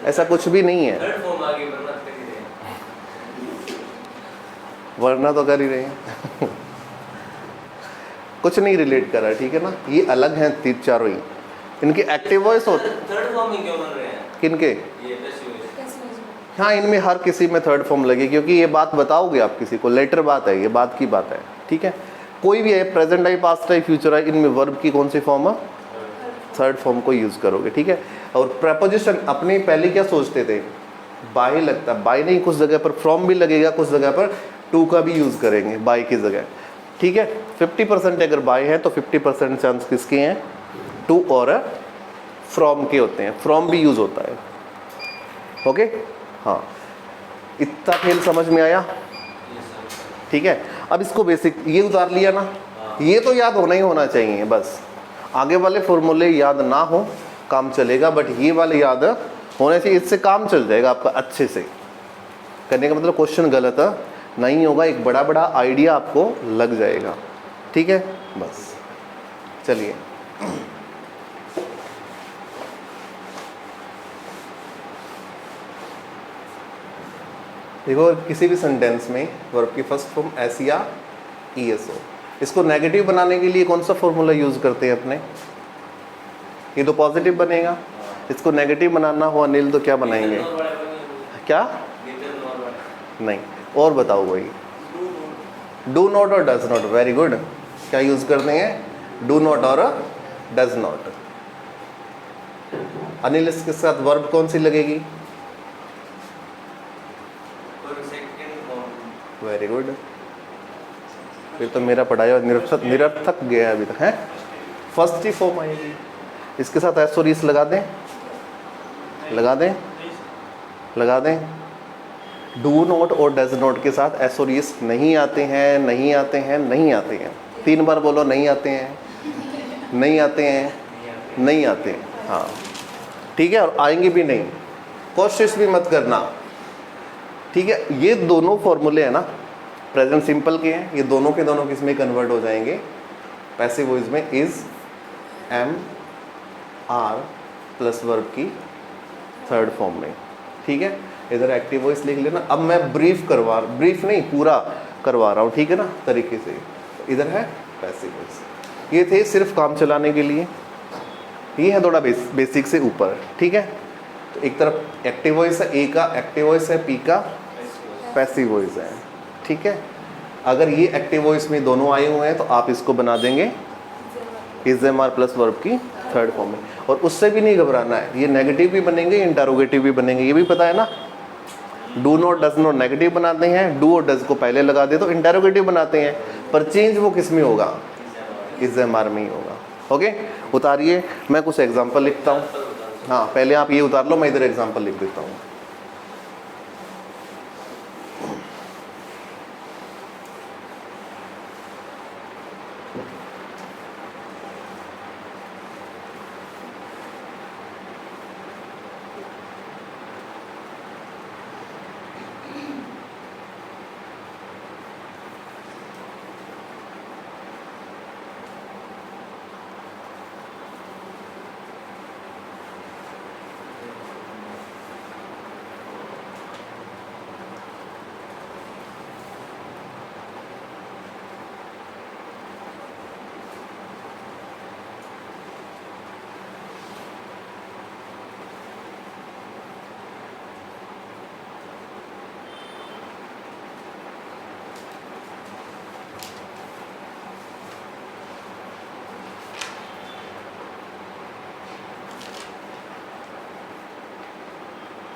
ऐसा कुछ भी नहीं है। थर्ड फॉर्म आगे वरना कर ही रहे हैं। वरना तो कर ही रहे हैं। कुछ नहीं रिलेट कर रहा है, ठीक है ना। ये अलग हैं तीन चारों ही। इनकी एक्टिव वॉइस होती। थर्ड फॉर्म में क्यों बन रहे हैं? किनके? ये पैसिव वॉइस। हाँ, इनमें हर किसी में थर्ड फॉर्म लगे, क्योंकि ये बात बताओगे आप किसी को, लेटर बात है, ये बात की बात है। ठीक है, कोई भी है, present I, past I, future I, इनमें वर्ब की कौन सी फॉर्म है? थर्ड फॉर्म को यूज़ करोगे। ठीक है, और प्रपोजिशन अपने पहले क्या सोचते थे? बाय लगता, बाय नहीं, कुछ जगह पर फ्रॉम भी लगेगा, कुछ जगह पर टू का भी यूज़ करेंगे बाय की जगह। ठीक है, 50% अगर बाय है तो 50% चांस किसके हैं? टू और फ्रॉम के होते हैं। फ्रॉम भी यूज़ होता है। ओके, हाँ, इतना खेल समझ में आया? ठीक है, अब इसको बेसिक ये उतार लिया ना, ये तो याद होना ही होना चाहिए। बस आगे वाले फॉर्मूले याद ना हो काम चलेगा, बट ये वाले याद होने से इससे काम चल जाएगा आपका अच्छे से। करने का मतलब क्वेश्चन गलत नहीं होगा, एक बड़ा बड़ा आइडिया आपको लग जाएगा। ठीक है, बस चलिए। देखो, किसी भी सेंटेंस में वर्ब की फर्स्ट फॉर्म एस या ईएस हो, इसको नेगेटिव बनाने के लिए कौन सा फॉर्मूला यूज़ करते हैं अपने? ये तो पॉजिटिव बनेगा। इसको नेगेटिव बनाना हो अनिल तो क्या बनाएंगे? क्या? नहीं, और बताओ भाई। डू नॉट और डज नॉट। Very good. क्या यूज़ करते हैं? डू नॉट और डज नॉट। अनिल, इसके साथ वर्ब कौन सी लगेगी? Very good. फिर तो मेरा पढ़ाया निरर्थक गया अभी तक है। फर्स्ट ही फॉर्म आएगी। इसके साथ एस और इस लगा दें, लगा दें, लगा दें। डू नॉट और डज नॉट के साथ एस और इस नहीं आते हैं, नहीं आते हैं, नहीं आते हैं। 3 बार बोलो, नहीं आते हैं, नहीं आते हैं, नहीं आते हैं। हाँ, ठीक है, और आएंगे भी नहीं, कोशिश भी मत करना। ठीक है, ये दोनों फॉर्मूले हैं ना, प्रेजेंट सिंपल के हैं, ये दोनों के दोनों किस में कन्वर्ट हो जाएंगे? पैसिव वॉइस में। Is, am, are plus verb की थर्ड फॉर्म में। ठीक है, इधर एक्टिव वॉइस लिख लेना। अब मैं ब्रीफ नहीं, पूरा करवा रहा हूँ, ठीक है ना, तरीके से। इधर है पैसिव वॉइस। ये थे सिर्फ काम चलाने के लिए, ये है थोड़ा बेसिक से ऊपर। ठीक है, तो एक तरफ एक्टिव वॉइस है, ए का एक्टिव वॉइस है, पी का पैसिव वॉइस है। ठीक है, अगर ये एक्टिव वॉइस में दोनों आए हुए हैं तो आप इसको बना देंगे is am are plus verb की थर्ड फॉर्म में। और उससे भी नहीं घबराना है, ये नेगेटिव भी बनेंगे, इंटरोगेटिव भी बनेंगे, ये भी पता है ना। Do not does not negative बनाते हैं, डू और डज को पहले लगा दे तो इंटरोगेटिव बनाते हैं, पर चेंज वो किस में होगा? इज एम आर में ही होगा। ओके, उतारिए, मैं कुछ एग्जाम्पल लिखता हूँ। हाँ, पहले आप ये उतार लो, मैं इधर एग्जाम्पल लिख देता हूँ।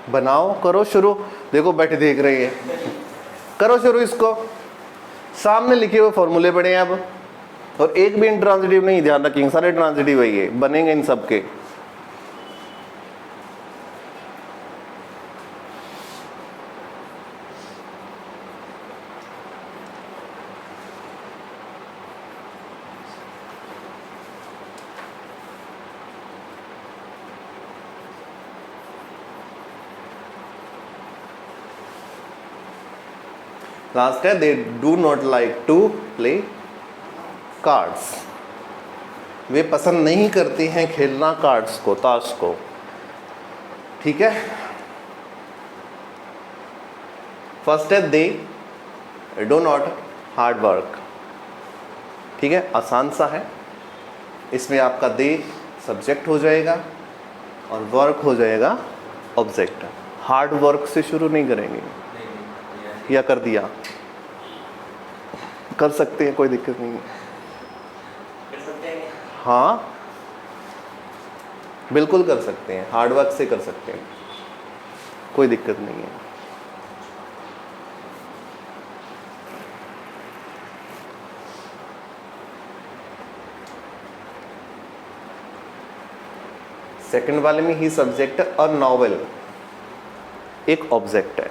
बनाओ, करो शुरू। देखो बैठे देख रही है, करो शुरू इसको। सामने लिखे हुए फॉर्मूले पड़े हैं अब, और एक भी इंट्रांजिटिव नहीं, ध्यान रखेंगे सारे ट्रांजिटिव है, ये बनेंगे इन सब के। लास्ट है, they do not like to play cards. वे पसंद नहीं करती हैं खेलना कार्ड्स को, ताश को। ठीक है। फर्स्ट है they do not hard work. ठीक है, आसान सा है। इसमें आपका दे सब्जेक्ट हो जाएगा और वर्क हो जाएगा ऑब्जेक्ट। हार्ड वर्क से शुरू नहीं करेंगे, या कर दिया, कर सकते हैं, कोई दिक्कत नहीं है। कर सकते हैं। हाँ बिल्कुल कर सकते हैं, हार्ड वर्क से कर सकते हैं, कोई दिक्कत नहीं है। सेकंड वाले में ही सब्जेक्ट और नॉवेल एक ऑब्जेक्ट है।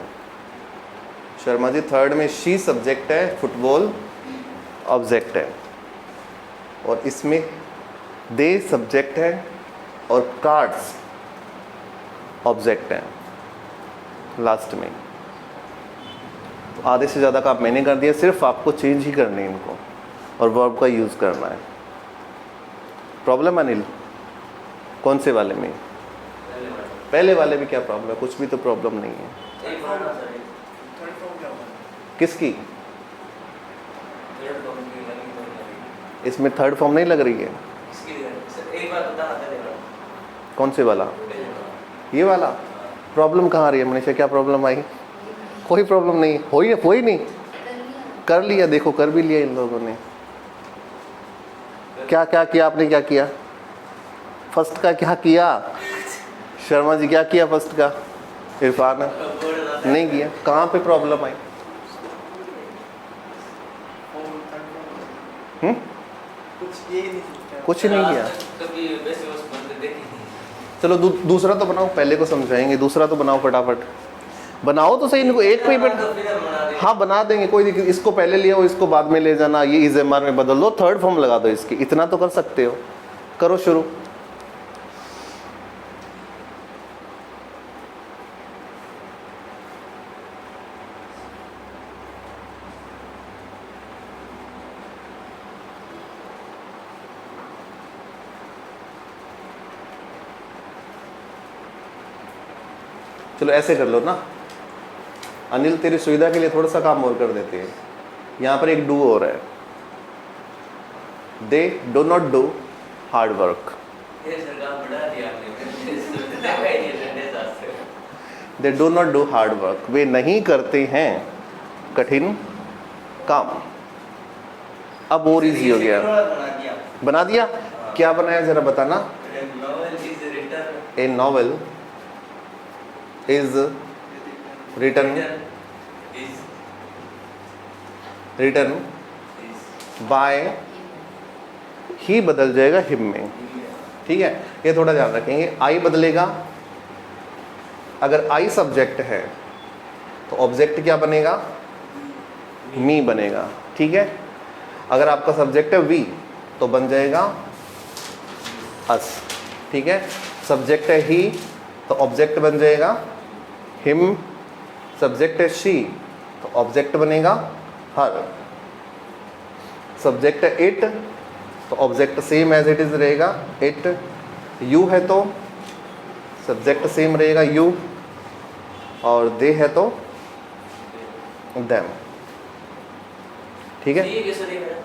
शर्मा जी थर्ड में शी सब्जेक्ट है, फुटबॉल ऑब्जेक्ट है, और इसमें दे सब्जेक्ट है और कार्ड्स ऑब्जेक्ट है लास्ट में। तो आधे से ज़्यादा काम मैंने कर दिया, सिर्फ आपको चेंज ही करने हैं इनको और वर्ब का यूज़ करना है। प्रॉब्लम अनिल कौन से वाले में? पहले वाले में क्या प्रॉब्लम है? कुछ भी तो प्रॉब्लम नहीं है। एक बार ना सर, किसकी? थर्ड फॉर्म की लगी तो नहीं लगी। इसमें थर्ड फॉर्म नहीं लग रही है। इसकी सर एक बार बता पहले वाला। कौन से वाला? पहले वाला। ये वाला। प्रॉब्लम कहाँ आ रही है मनीषा? क्या प्रॉब्लम आई? कोई प्रॉब्लम नहीं हुई नहीं, कर लिया। देखो कर भी लिया इन लोगों ने। क्या क्या किया आपने? क्या किया फर्स्ट का? क्या किया शर्मा जी? क्या किया फर्स्ट का? इरफान नहीं किया। कहाँ पे प्रॉब्लम आई? कुछ ही नहीं किया। कभी वैसे बस बनते देखी नहीं। चलो दूसरा तो बनाओ, पहले को समझाएंगे। दूसरा तो बनाओ फटाफट, बनाओ तो सही इनको एक पे तो फिर बना दे। हाँ बना देंगे, कोई दिक्कत। इसको पहले लिया हो, इसको बाद में ले जाना, ये इज एम आर में बदल दो, थर्ड फॉर्म लगा दो इसकी। इतना तो कर सकते हो, करो शुरू। चलो ऐसे कर लो ना अनिल, तेरी सुविधा के लिए थोड़ा सा काम और कर देते हैं। यहाँ पर एक डू और है, दे do not do hard work. ये सर काम बढ़ा दिया आपने। देखा ही नहीं संडे साथ से। They do not do hard work. वे नहीं करते हैं कठिन काम। अब और इजी हो गया। बना दिया। बना दिया? क्या बनाया जरा बताना। Novel is written. A novel is written written by, ही बदल जाएगा हिम में। ठीक है, ये थोड़ा ध्यान रखेंगे। आई बदलेगा, अगर आई सब्जेक्ट है तो ऑब्जेक्ट क्या बनेगा? मी बनेगा। ठीक है, अगर आपका सब्जेक्ट है वी तो बन जाएगा अस। ठीक है, सब्जेक्ट है ही तो ऑब्जेक्ट बन जाएगा हिम। सब्जेक्ट है शी तो ऑब्जेक्ट बनेगा हर। सब्जेक्ट है इट तो object same as it is रहेगा इट। यू है तो सब्जेक्ट सेम रहेगा यू, और दे है तो देम। ठीक है, ये कैसे नहीं मेरा?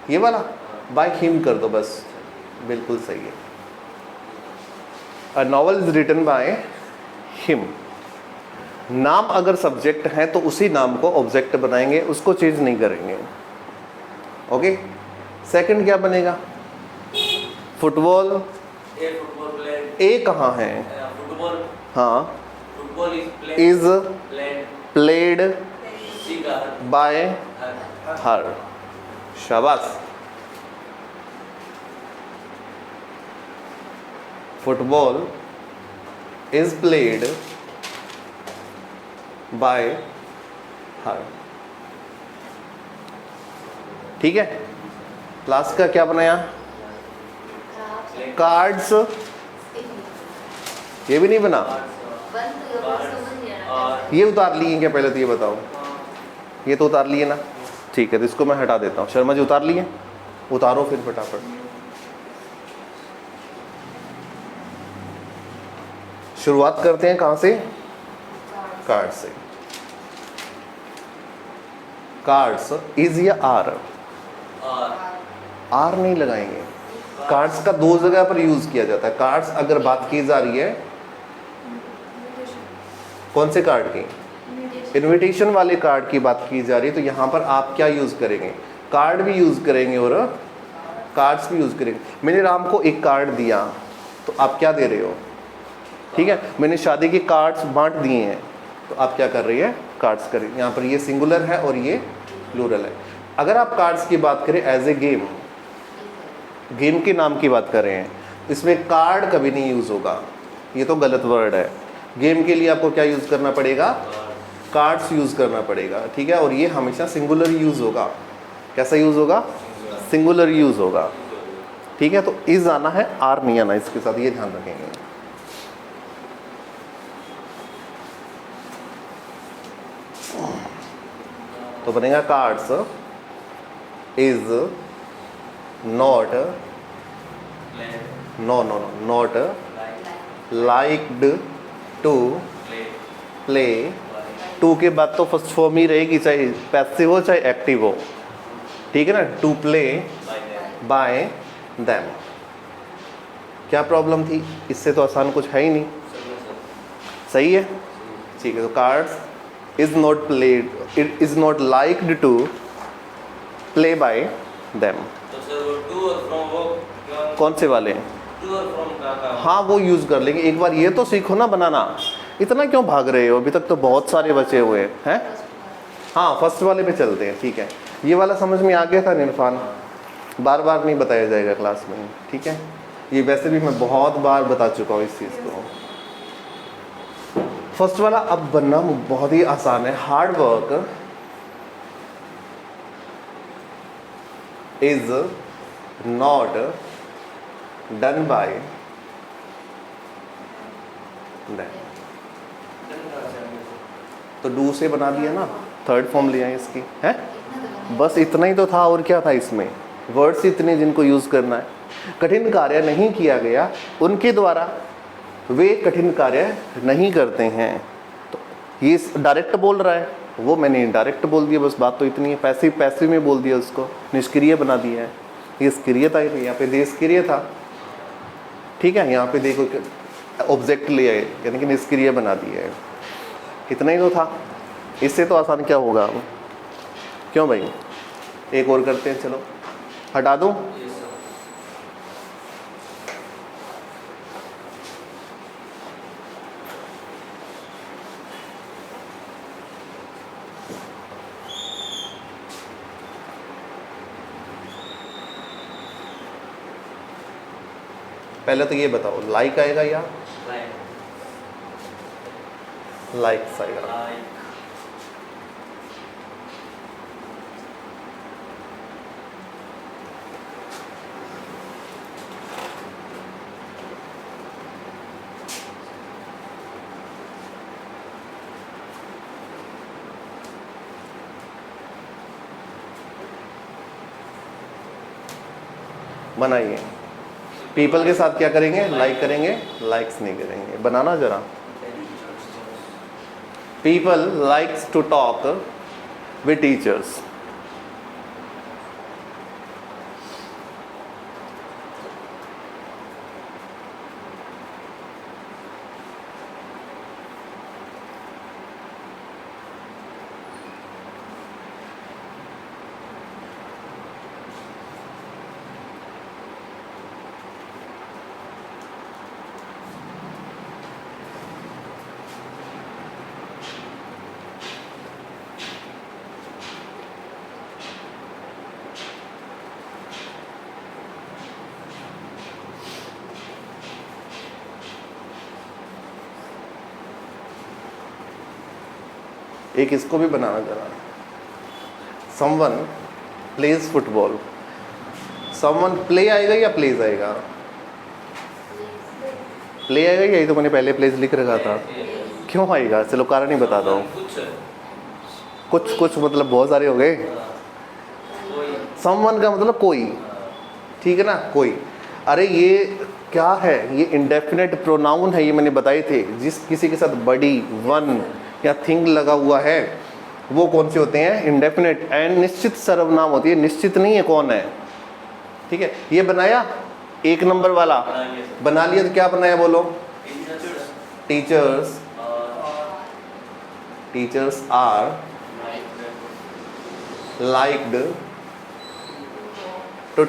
ये वाला बाय हिम कर दो बस, बिल्कुल सही है। A novel is written by him. नाम अगर सब्जेक्ट है तो उसी नाम को ऑब्जेक्ट बनाएंगे, उसको चेंज नहीं करेंगे। ओके, सेकंड क्या बनेगा? Football. A football player. A कहाँ है? फुटबॉल। हाँ, football is is played played सी का बाय हर हर। शाबाश। Football is played by her. ठीक है। क्लास का क्या बनाया? कार्ड्स। ये भी नहीं बना? ये उतार लिए क्या पहले? तो ये बताओ, ये तो उतार लिए ना? ठीक है, तो इसको मैं हटा देता हूँ। शर्मा जी उतार लिए? उतारो फिर फटाफट। शुरुआत करते हैं कहाँ से? कार्ड से। कार्ड्स इज या आर? और आर नहीं लगाएंगे। कार्ड्स का दो जगह पर यूज किया जाता है। कार्ड्स अगर बात की जा रही है कौन से कार्ड की? इनविटेशन वाले कार्ड की बात की जा रही है, तो यहाँ पर आप क्या यूज करेंगे? कार्ड भी यूज करेंगे और कार्ड्स भी यूज करेंगे। मैंने राम को एक कार्ड दिया, तो आप क्या दे रहे हो? ठीक है, मैंने शादी के कार्ड्स बांट दिए हैं, तो आप क्या कर रही है? कार्ड्स कर रही है। यहाँ पर ये सिंगुलर है और ये प्लूरल है। अगर आप कार्ड्स की बात करें एज ए गेम, गेम के नाम की बात कर रहे हैं, इसमें कार्ड कभी नहीं यूज़ होगा, ये तो गलत वर्ड है। गेम के लिए आपको क्या यूज़ करना पड़ेगा? कार्ड्स यूज़ करना पड़ेगा। ठीक है, और ये हमेशा सिंगुलर यूज़ होगा। कैसा यूज़ होगा? सिंगुलर यूज़ होगा। ठीक है, तो इस आना है, आर नहीं आना इसके साथ, ये ध्यान रखेंगे। तो बनेगा cards is not not liked to play. To के बाद तो फर्स्ट फॉर्म ही रहेगी, चाहे पैसिव हो चाहे एक्टिव हो। ठीक है ना? To play by them. क्या प्रॉब्लम थी? इससे तो आसान कुछ है ही नहीं। सही है? ठीक है, तो cards is not played, it is not liked to play by them. तो सर वो टू और फ्रॉम वो क्या? कौन से वाले? टू और फ्रॉम का हाँ, वो यूज़ कर लेंगे। एक बार ये तो सीखो ना बनाना। इतना क्यों भाग रहे हो? अभी तक तो बहुत सारे बचे हुए हैं। हाँ, फर्स्ट वाले पे चलते हैं। ठीक है, ये वाला समझ में आ गया था निर्फान? बार बार नहीं बताया जाएगा क्लास में। ठीक है, ये वैसे भी मैं बहुत बार बता चुका हूँ इस चीज़ को। फर्स्ट वाला अब बनना बहुत ही आसान है। Hard work is not done by them. तो डू से बना दिया ना, थर्ड फॉर्म लिया है इसकी, है? बस इतना ही तो था, और क्या था इसमें? वर्ड्स इतने जिनको यूज़ करना है। कठिन कार्य नहीं किया गया उनके द्वारा, वे कठिन कार्य नहीं करते हैं। तो ये डायरेक्ट बोल रहा है, वो मैंने इनडायरेक्ट बोल दिया। बस बात तो इतनी है। पैसिव पैसिव में बोल दिया, उसको निष्क्रिय बना दिया है। ये सक्रियता है, यहाँ पे देशक्रिय था। ठीक है, यहाँ पे देखो ऑब्जेक्ट लिया है, यानी कि निष्क्रिय बना दिया है। इतना ही तो था। इससे तो आसान क्या होगा? क्यों भाई? एक और करते हैं, चलो हटा दूँ। पहले तो ये बताओ, लाइक आएगा या लाइक्स आएगा? बनाइए। पीपल के साथ क्या करेंगे? लाइक करेंगे, लाइक्स नहीं करेंगे। बनाना जरा। People likes to talk with teachers. एक इसको भी बनाना जरा। Someone plays football, someone play आएगा या प्लेज आएगा? प्ले आएगा, यही तो मैंने पहले प्लेज लिख रखा था। क्यों आएगा? चलो कारण ही बताता हूँ। कुछ कुछ मतलब बहुत सारे हो गए। समवन का मतलब कोई, ठीक है ना, कोई। अरे ये क्या है? ये इंडेफिनेट प्रोनाउन है, ये मैंने बताए थे। जिस किसी के साथ बड़ी, वन या थिंग लगा हुआ है वो कौन से होते हैं? इंडेफिनेट। एंड निश्चित सर्वनाम होती है, निश्चित नहीं है कौन है, ठीक है। ये बनाया 1 नंबर वाला, बना लिया तो क्या बनाया बोलो? Teachers, teachers are liked to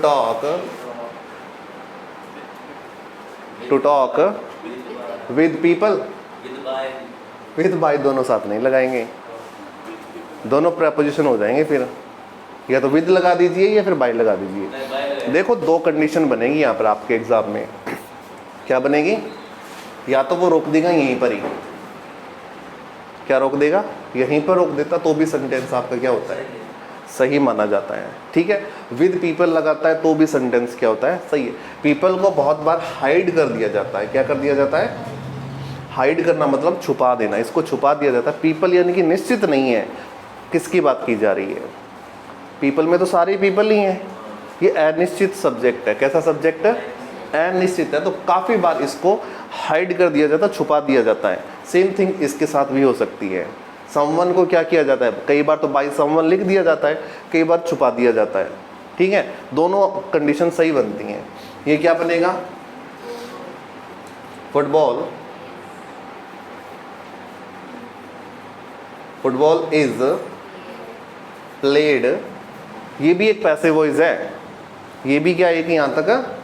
talk with people. With by दोनों साथ नहीं लगाएंगे, दोनों प्रपोजिशन हो जाएंगे फिर। या तो विद लगा दीजिए या फिर बाय लगा दीजिए। देखो 2 कंडीशन बनेगी यहाँ पर आपके एग्जाम में। क्या बनेगी? या तो वो रोक देगा यहीं पर ही, क्या रोक देगा? यहीं पर रोक देता तो भी सेंटेंस आपका क्या होता है? सही माना जाता है, ठीक है। विद पीपल लगाता है तो भी सेंटेंस क्या होता है? सही है। पीपल को बहुत बार हाइड कर दिया जाता है। क्या कर दिया जाता है? हाइड करना मतलब छुपा देना, इसको छुपा दिया जाता है। पीपल यानी कि निश्चित नहीं है किसकी बात की जा रही है। पीपल में तो सारे पीपल ही हैं। ये अनिश्चित सब्जेक्ट है। कैसा सब्जेक्ट है? अनिश्चित है। तो काफ़ी बार इसको हाइड कर दिया जाता है, छुपा दिया जाता है। सेम थिंग इसके साथ भी हो सकती है। समवन को क्या किया जाता है? कई बार तो बाय समवन लिख दिया जाता है, कई बार छुपा दिया जाता है, ठीक है। दोनों कंडीशन सही बनती हैं। ये क्या बनेगा? Football, football is played. ये भी एक पैसिव वॉइस है। ये भी क्या है कि यहाँ तक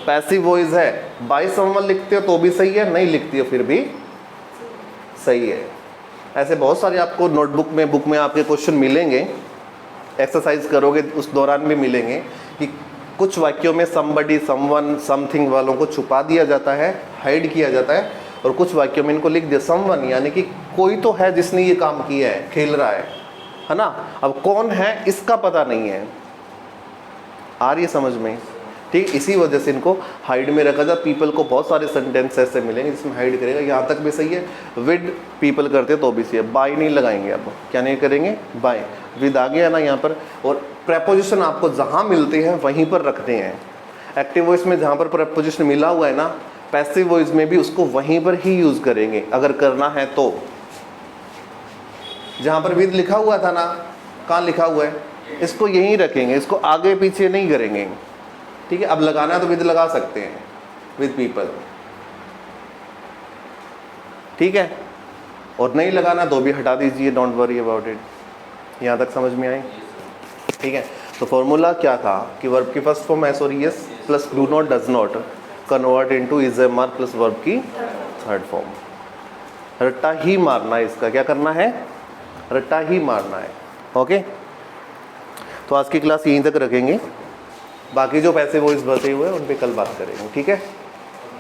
पैसिव वॉइस है। बाय समवन लिखते हो तो भी सही है, नहीं लिखती हो फिर भी सही है। ऐसे बहुत सारे आपको नोटबुक में, बुक में आपके क्वेश्चन मिलेंगे, एक्सरसाइज करोगे उस दौरान भी मिलेंगे कि कुछ वाक्यों में समबडी, समवन, समथिंग वालों को छुपा दिया जाता है, हाइड किया जाता है, और कुछ वाक्यों में इनको लिख दिया समवन, यानी कि कोई तो है जिसने ये काम किया है, खेल रहा है ना। अब कौन है इसका पता नहीं है। आ रही है समझ में? ठीक, इसी वजह से इनको हाइड में रखा जाए। पीपल को बहुत सारे सेंटेंस ऐसे मिलेंगे जिसमें हाइड करेगा। यहाँ तक भी सही है। विद पीपल करते तो भी सही है। बाय नहीं लगाएंगे, अब क्या नहीं करेंगे? बाय। विद आ गया ना यहाँ पर। और प्रेपोजिशन आपको जहाँ मिलते हैं वहीं पर रखते हैं। एक्टिव वॉइस में जहाँ पर प्रेपोजिशन मिला हुआ है ना, पैसिव वॉइस में भी उसको वहीं पर ही यूज़ करेंगे अगर करना है तो। जहाँ पर विद लिखा हुआ था ना, कहाँ लिखा हुआ है, इसको यहीं रखेंगे, इसको आगे पीछे नहीं करेंगे, ठीक है। अब लगाना है तो विद लगा सकते हैं, विद पीपल, ठीक है। और नहीं लगाना तो भी हटा दीजिए, डोंट वरी अबाउट इट। यहाँ तक समझ में आई? ठीक है। तो फॉर्मूला क्या था कि वर्ब की फर्स्ट फॉर्म एस और s plus do not, does not convert into is am are plus verb की थर्ड फॉर्म। रट्टा ही मारना है इसका। क्या करना है? रट्टा ही मारना है। ओके, तो आज की क्लास यहीं तक रखेंगे। बाकी जो पैसे वॉइस बचे हुए हैं उन पे कल बात करेंगे, ठीक है।